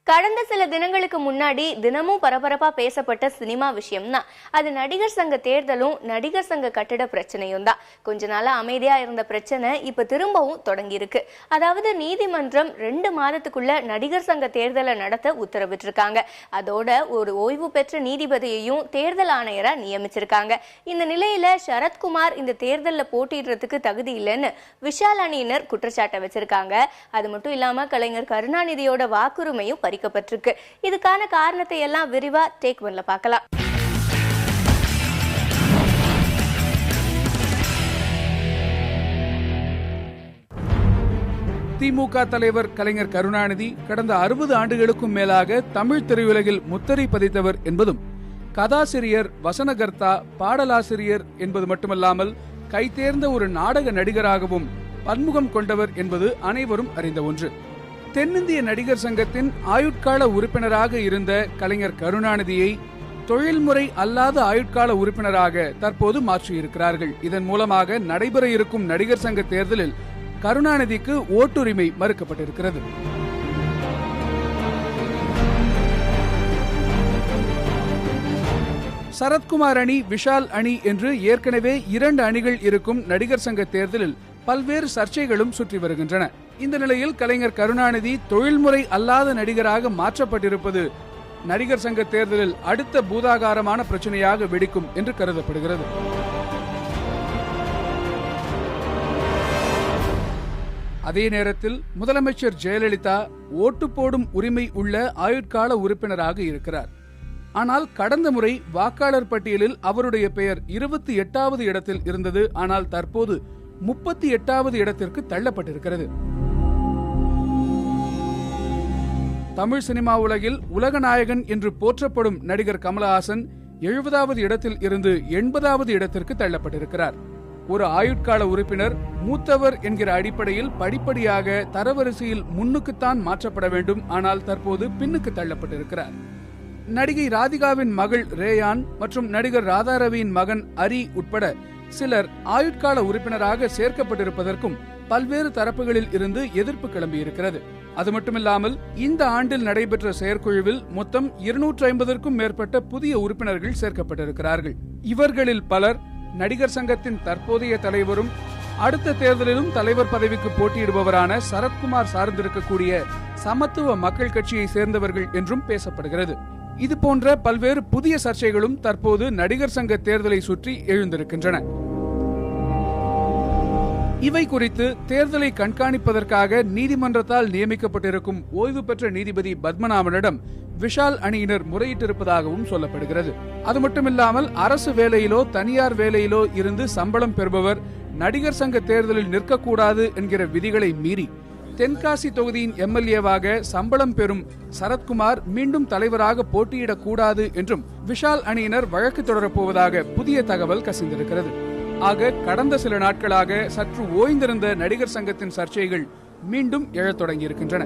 கடந்த சில தினங்களுக்கு முன்னாடி தினமும் பரபரப்பா பேசப்பட்ட சினிமா விஷயம் தான் அது நடிகர் சங்க தேர்தலும் நடிகர் சங்க கட்டிட பிரச்சனையும் தான். கொஞ்ச நாளா அமைதியா இருந்த பிரச்சனை இப்ப திரும்பவும் தொடங்கி இருக்கு. அதாவது நீதிமன்றம் 2 மாதத்துக்குள்ள நடிகர் சங்க தேர்தலை நடத்த உத்தரவிட்டிருக்காங்க. அதோட ஒரு ஓய்வு பெற்ற நீதிபதியையும் தேர்தல் ஆணையரா நியமிச்சிருக்காங்க. இந்த நிலையில சரத்குமார் இந்த தேர்தலில் போட்டியிடுறதுக்கு தகுதி இல்லைன்னு விஷால் அணியினர் குற்றச்சாட்டை வச்சிருக்காங்க. அது மட்டும் இல்லாம கலைஞர் கருணாநிதியோட வாக்குரிமையும் பறிக்கப்பட்டிருக்கு. இதுக்கான காரணத்தை எல்லாம் விரிவா டேக் 1ல பார்க்கலாம். திமுக தலைவர் கலைஞர் கருணாநிதி கடந்த 60 ஆண்டுகளுக்கும் மேலாக தமிழ் திரையுலகில் முத்திரை பதித்தவர் என்பதும், கதாசிரியர், வசனகர்த்தா, பாடலாசிரியர் என்பது மட்டுமல்லாமல் கைதேர்ந்த ஒரு நாடக நடிகராகவும் பன்முகம் கொண்டவர் என்பது அனைவரும் அறிந்த ஒன்று. தென்னிந்திய நடிகர் சங்கத்தின் ஆயுட்கால உறுப்பினராக இருந்த கலைஞர் கருணாநிதியை தொழில்முறை அல்லாத ஆயுட்கால உறுப்பினராக தற்போது மாற்றியிருக்கிறார்கள். இதன் மூலமாக நடைபெற இருக்கும் நடிகர் சங்க தேர்தலில் கருணாநிதிக்கு ஓட்டுரிமை மறுக்கப்பட்டிருக்கிறது. சரத்குமார் அணி, விஷால் அணி என்று ஏற்கனவே 2 அணிகள் இருக்கும் நடிகர் சங்க தேர்தலில் பல்வேறு சர்ச்சைகளும் சுற்றி வருகின்றன. இந்த நிலையில் கலைஞர் கருணாநிதி தொழில்முறை அல்லாத நடிகராக மாற்றப்பட்டிருப்பது நடிகர் சங்க தேர்தலில் அடுத்த பூதாகாரமான பிரச்சனையாக வெடிக்கும் என்று கருதப்படுகிறது. அதே நேரத்தில் முதலமைச்சர் ஜெயலலிதா ஓட்டு போடும் உரிமை உள்ள ஆயுட்கால உறுப்பினராக இருக்கிறார். ஆனால் கடந்த முறை வாக்காளர் பட்டியலில் அவருடைய பெயர் 28வது இடத்தில் இருந்தது. ஆனால் தற்போது 38வது இடத்திற்கு தள்ளப்பட்டிருக்கிறது. தமிழ் சினிமா உலகில் உலக நாயகன் என்று போற்றப்படும் நடிகர் கமலஹாசன் 70வது இடத்தில் இருந்து 80வது இடத்திற்கு தள்ளப்பட்டிருக்கிறார். ஒரு ஆயுட்கால உறுப்பினர் மூத்தவர் என்கிற அடிப்படையில் படிப்படியாக தரவரிசையில் முன்னுக்குத்தான் மாற்றப்பட வேண்டும். ஆனால் தற்போது பின்னுக்கு தள்ளப்பட்டிருக்கிறார். நடிகை ராதிகாவின் மகள் ரேயான் மற்றும் நடிகர் ராதாரவியின் மகன் அரி உட்பட சிலர் ஆயுட்கால உறுப்பினராக சேர்க்கப்பட்டிருப்பதற்கும் பல்வேறு தரப்புகளில் இருந்து எதிர்ப்பு கிளம்பியிருக்கிறது. அது மட்டுமில்லாமல் இந்த ஆண்டில் நடைபெற்ற செயற்குழுவில் மொத்தம் 250க்கும் மேற்பட்ட புதிய உறுப்பினர்கள் சேர்க்கப்பட்டிருக்கிறார்கள். இவர்களில் பலர் நடிகர் சங்கத்தின் தற்போதைய தலைவரும் அடுத்த தேர்தலிலும் தலைவர் பதவிக்கு போட்டியிடுபவரான சரத்குமார் சார்ந்திருக்கக்கூடிய சமத்துவ மக்கள் கட்சியை சேர்ந்தவர்கள் என்றும் பேசப்படுகிறது. இது போன்ற பல்வேறு புதிய சர்ச்சைகளும் தற்போது நடிகர் சங்க தேர்தலை சுற்றி எழுந்திருக்கின்றன. இவை குறித்து தேர்தலை கண்காணிப்பதற்காக நீதிமன்றத்தால் நியமிக்கப்பட்டிருக்கும் ஓய்வு பெற்ற நீதிபதி பத்மநாபனிடம் விஷால் அணியினர் முறையிட்டிருப்பதாகவும் சொல்லப்படுகிறது. அது மட்டுமில்லாமல் அரசு வேலையிலோ தனியார் வேலையிலோ இருந்து சம்பளம் பெறுபவர் நடிகர் சங்க தேர்தலில் நிற்கக்கூடாது என்கிற விதிகளை மீறி தென்காசி தொகுதியின் எம்எல்ஏவாக சம்பளம் பெறும் சரத்குமார் மீண்டும் தலைவராக போட்டியிடக்கூடாது என்றும் விஷால் அணியினர் வழக்கு தொடரப்போவதாக புதிய தகவல் கசிந்திருக்கிறது. ஆக கடந்த சில நாட்களாக சற்று ஓய்ந்திருந்த நடிகர் சங்கத்தின் சர்ச்சைகள் மீண்டும் எழத் தொடங்கியிருக்கின்றன.